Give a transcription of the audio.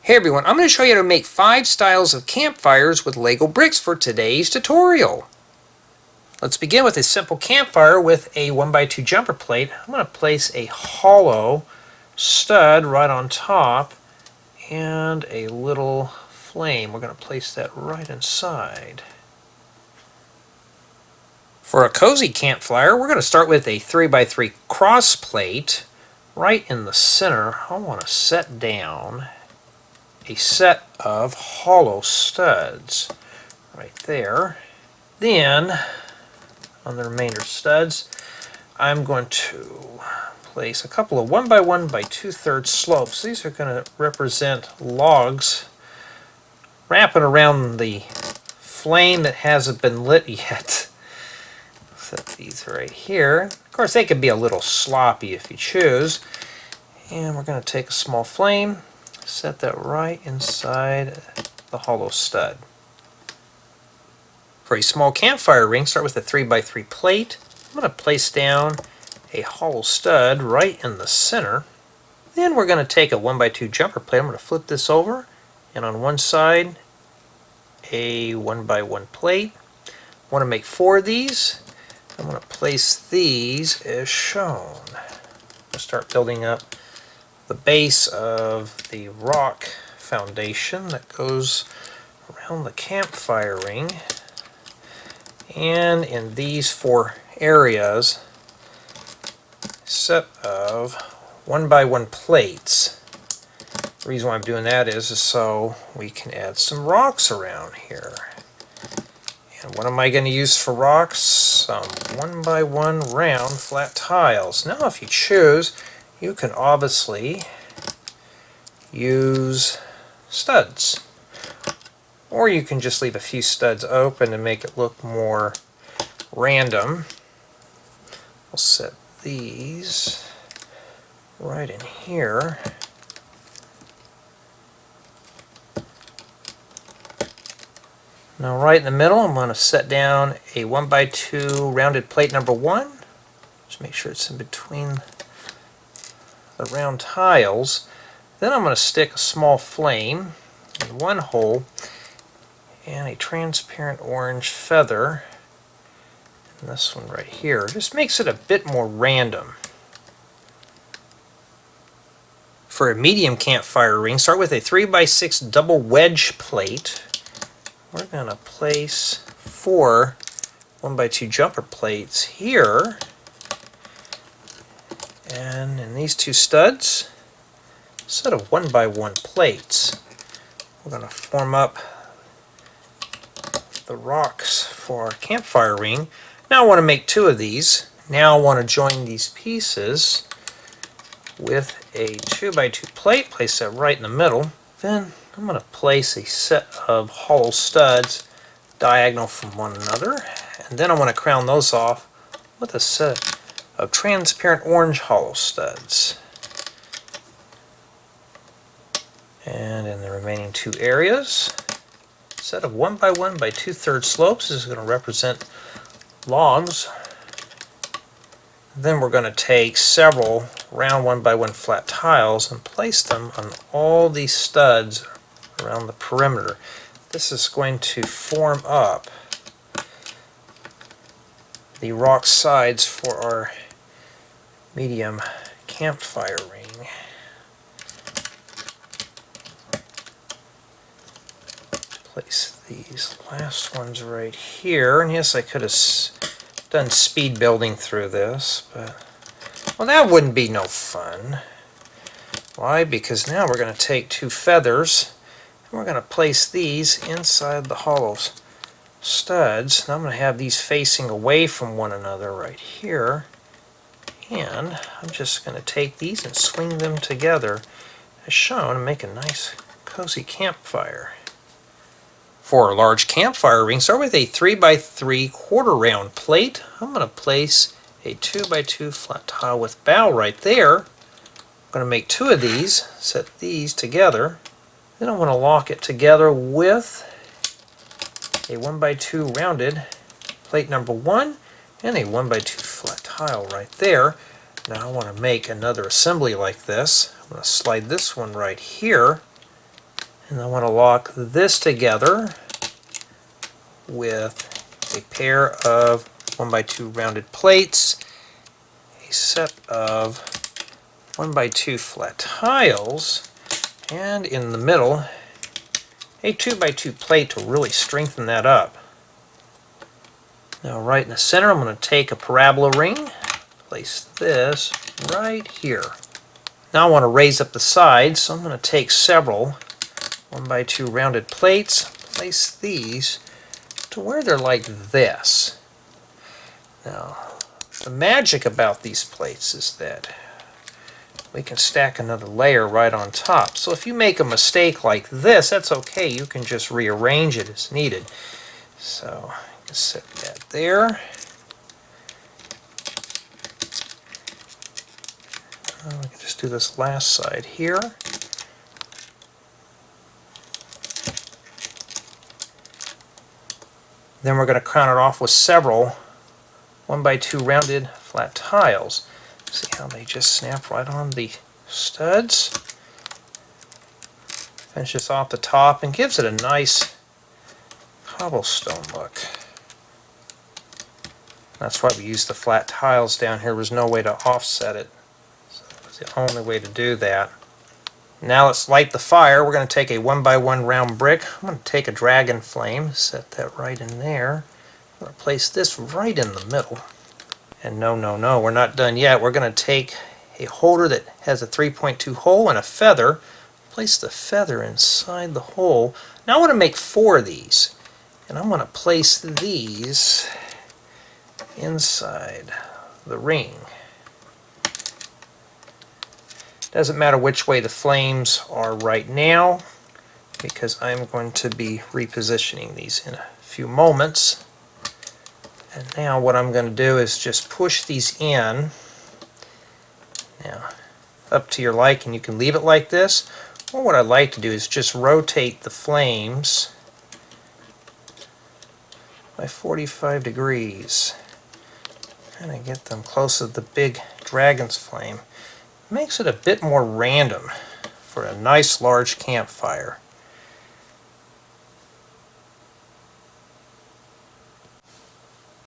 Hey everyone, I'm going to show you how to make 5 styles of campfires with Lego bricks for today's tutorial. Let's begin with a simple campfire with a 1x2 jumper plate. I'm going to place a hollow stud right on top and a little flame. We're going to place that right inside. For a cozy campfire, we're going to start with a 3x3 cross plate right in the center. I want to set down a set of hollow studs right there. Then on the remainder studs, I'm going to place a couple of 1x1 by 2/3 slopes. These are going to represent logs wrapping around the flame that hasn't been lit yet. Set these right here. Of course, they could be a little sloppy if you choose. And we're going to take a small flame, set that right inside the hollow stud. For a small campfire ring, start with a 3x3 plate. I'm going to place down a hollow stud right in the center. Then we're going to take a 1x2 jumper plate. I'm going to flip this over, and on one side a 1x1 plate. I want to make 4 of these. I'm going to place these as shown. I'll start building up the base of the rock foundation that goes around the campfire ring, and in these 4 areas a set of 1x1 plates. The reason why I'm doing that is so we can add some rocks around here. And what am I going to use for rocks? Some 1x1 round flat tiles. Now if you choose, you can obviously use studs, or you can just leave a few studs open and make it look more random. We'll set these right in here. Now right in the middle, I'm going to set down a 1x2 rounded plate number 1. Just make sure it's in between the round tiles. Then I'm going to stick a small flame in one hole and a transparent orange feather in this one right here. Just makes it a bit more random. For a medium campfire ring, start with a 3x6 double wedge plate. We're going to place 4 1x2 jumper plates here. And in these 2 studs, a set of 1x1 plates. We're going to form up the rocks for our campfire ring. Now I want to make 2 of these. Now I want to join these pieces with a 2x2 plate. Place that right in the middle. Then I'm going to place a set of hollow studs diagonal from one another. And then I want to crown those off with a set of transparent orange hollow studs. And in the remaining 2 areas, a set of 1x1 by 2/3 slopes. This is going to represent logs. Then we're going to take several round 1x1 flat tiles and place them on all these studs around the perimeter. This is going to form up the rock sides for our medium campfire ring. Place these last ones right here, and yes, I could have done speed building through this, but well, that wouldn't be no fun. Why? Because now we're going to take 2 feathers and we're going to place these inside the hollow studs. Now I'm going to have these facing away from one another right here. And I'm just going to take these and swing them together as shown and make a nice cozy campfire. For a large campfire ring, start with a 3x3 quarter round plate. I'm going to place a 2x2 flat tile with bow right there. I'm going to make 2 of these, set these together. Then I want to lock it together with a 1x2 rounded plate number 1 and a 1x2 flat tile right there. Now I want to make another assembly like this. I'm going to slide this one right here And I want to lock this together with a pair of 1x2 rounded plates, a set of 1x2 flat tiles, and in the middle a 2x2 plate to really strengthen that up. Now right in the center I'm going to take a parabola ring, place this right here. Now I want to raise up the sides, so I'm going to take several 1x2 rounded plates, place these to where they're like this. Now the magic about these plates is that we can stack another layer right on top. So if you make a mistake like this, that's okay. You can just rearrange it as needed. So just set that there. We can just do this last side here. Then we're going to crown it off with several 1x2 rounded flat tiles. See how they just snap right on the studs? Finishes off the top and gives it a nice cobblestone look. That's why we use the flat tiles down here. There's no way to offset it. So that's the only way to do that. Now let's light the fire. We're going to take a 1x1 round brick. I'm going to take a dragon flame, set that right in there. I'm going to place this right in the middle. And no, we're not done yet. We're going to take a holder that has a 3.2 hole and a feather, place the feather inside the hole. Now I want to make 4 of these, and I'm going to place these inside the ring. Doesn't matter which way the flames are right now, because I'm going to be repositioning these in a few moments. And now what I'm going to do is just push these in. Now, up to your liking, you can leave it like this, or what I like to do is just rotate the flames by 45 degrees. And I get them close to the big dragon's flame. Makes it a bit more random for a nice large campfire.